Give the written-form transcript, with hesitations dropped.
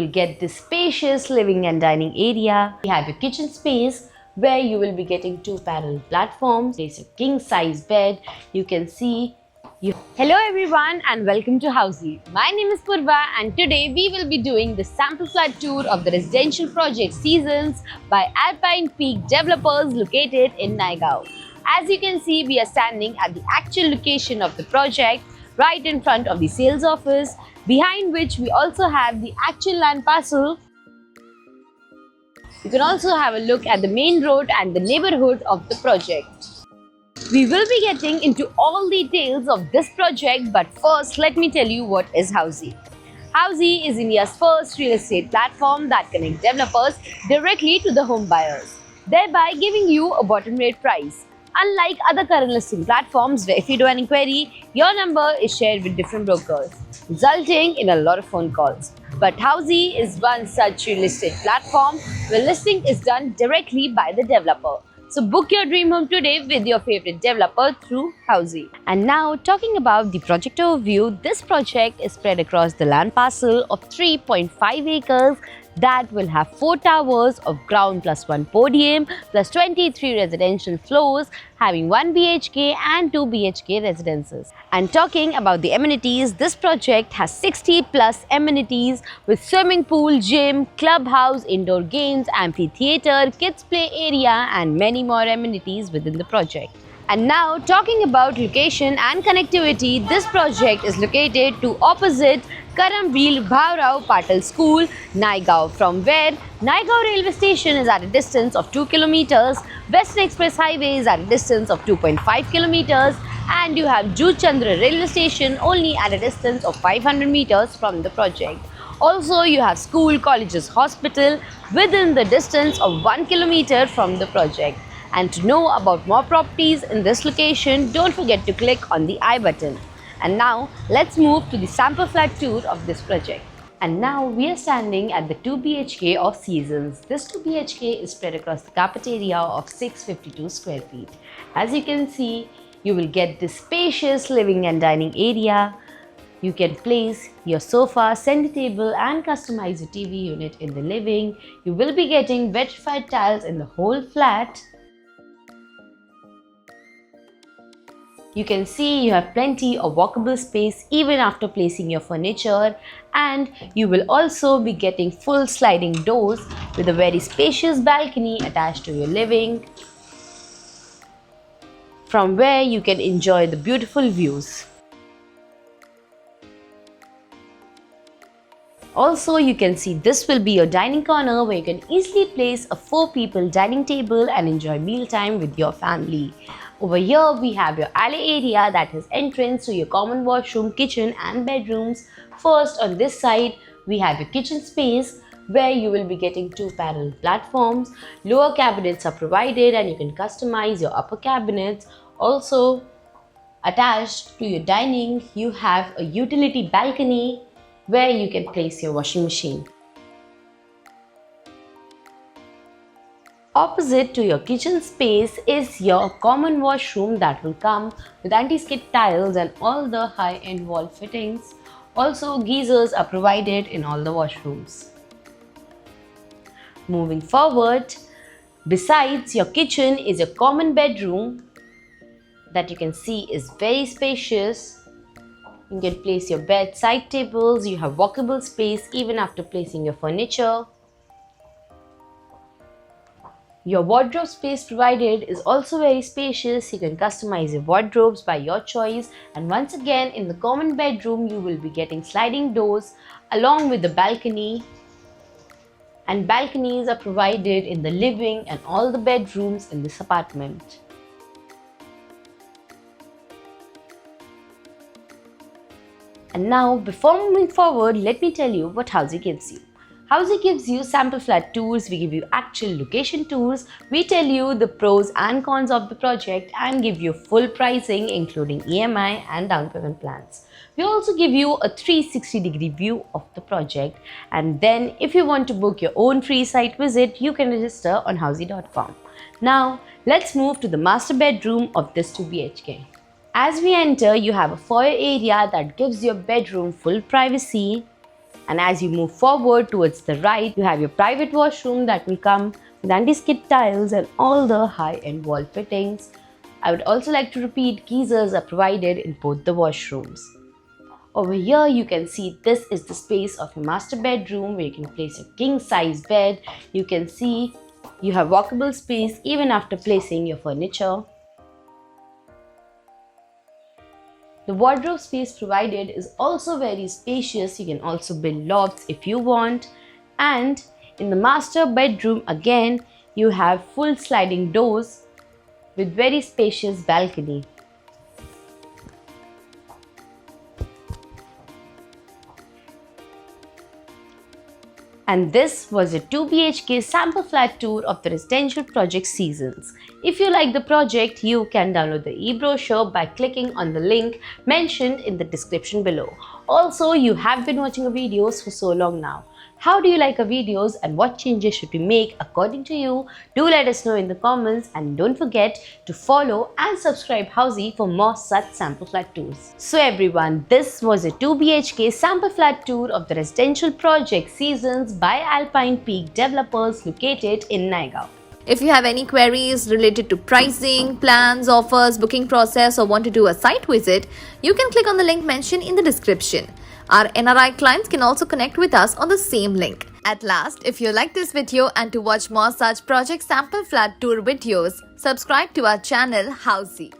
will get this spacious living and dining area. You have your kitchen space where you will be getting two parallel platforms. There's a king size bed. You can see Hello everyone and welcome to Housey. My name is Purva and today we will be doing the sample flat tour of the residential project Seasons by Alpine Peak Developers located in Naigaon. As you can see, we are standing at the actual location of the project right in front of the sales office, behind which we also have the actual land parcel. You can also have a look at the main road and the neighborhood of the project. We will be getting into all details of this project, but first let me tell you what is Housey. Housey is India's first real estate platform that connects developers directly to the home buyers, thereby giving you a bottom rate price. Unlike other current listing platforms where if you do an inquiry, your number is shared with different brokers, resulting in a lot of phone calls. But Housey is one such real estate platform where listing is done directly by the developer. So book your dream home today with your favorite developer through Housey. And now talking about the project overview, this project is spread across the land parcel of 3.5 acres that will have 4 towers of ground plus 1 podium plus 23 residential floors having 1 BHK and 2 BHK residences. And talking about the amenities, this project has 60 plus amenities with swimming pool, gym, clubhouse, indoor games, amphitheater, kids play area and many more amenities within the project. And now talking about location and connectivity, this project is located to opposite Karamveer Bhavrao Patil School, Naigaon, from where Naigaon railway station is at a distance of 2 kilometers, Western Express Highway is at a distance of 2.5 kilometers, and you have Jude Chandra railway station only at a distance of 500 meters from the project. Also, you have school, colleges, hospital within the distance of 1 kilometer from the project. And to know about more properties in this location, don't forget to click on the I button. And now let's move to the sample flat tour of this project. And now we are standing at the 2 BHK of Seasons. This 2 BHK is spread across the carpet area of 652 square feet. As you can see, you will get this spacious living and dining area. You can place your sofa, center table and customize your TV unit in the living. You will be getting vitrified tiles in the whole flat. You can see you have plenty of walkable space even after placing your furniture, and you will also be getting full sliding doors with a very spacious balcony attached to your living, from where you can enjoy the beautiful views. Also, you can see this will be your dining corner where you can easily place a 4-people dining table and enjoy mealtime with your family. Over here, we have your alley area that has entrance to your common washroom, kitchen and bedrooms. First, on this side, we have your kitchen space where you will be getting 2 parallel platforms. Lower cabinets are provided and you can customize your upper cabinets. Also, attached to your dining, you have a utility balcony where you can place your washing machine. Opposite to your kitchen space is your common washroom that will come with anti-skid tiles and all the high-end wall fittings. Also, geysers are provided in all the washrooms. Moving forward, besides your kitchen is your common bedroom that you can see is very spacious. You can place your bed, side tables, you have walkable space even after placing your furniture. Your wardrobe space provided is also very spacious. You can customize your wardrobes by your choice. And once again, in the common bedroom, you will be getting sliding doors along with the balcony. And balconies are provided in the living and all the bedrooms in this apartment. And now, before moving forward, let me tell you what Housey gives you. Housey gives you sample flat tours, we give you actual location tours, we tell you the pros and cons of the project and give you full pricing including EMI and down payment plans. We also give you a 360-degree view of the project, and then if you want to book your own free site visit, you can register on housey.com. Now, let's move to the master bedroom of this 2 BHK. As we enter, you have a foyer area that gives your bedroom full privacy. And as you move forward towards the right, you have your private washroom that will come with anti-skid tiles and all the high-end wall fittings. I would also like to repeat, geysers are provided in both the washrooms. Over here you can see this is the space of your master bedroom where you can place your king size bed. You can see you have walkable space even after placing your furniture. The wardrobe space provided is also very spacious. You can also build lofts if you want. And in the master bedroom again, you have full sliding doors with very spacious balcony. And this was a 2 BHK sample flat tour of the residential project Seasons. If you like the project, you can download the e-brochure by clicking on the link mentioned in the description below. Also, you have been watching our videos for so long now. How do you like our videos and what changes should we make according to you? Do let us know in the comments, and don't forget to follow and subscribe Housey for more such sample flat tours. So everyone, this was a 2 BHK sample flat tour of the residential project Seasons by Alpine Peak Developers located in Naigaon. If you have any queries related to pricing, plans, offers, booking process, or want to do a site visit, you can click on the link mentioned in the description. Our NRI clients can also connect with us on the same link. At last, if you like this video and to watch more such project sample flat tour videos, subscribe to our channel Housey.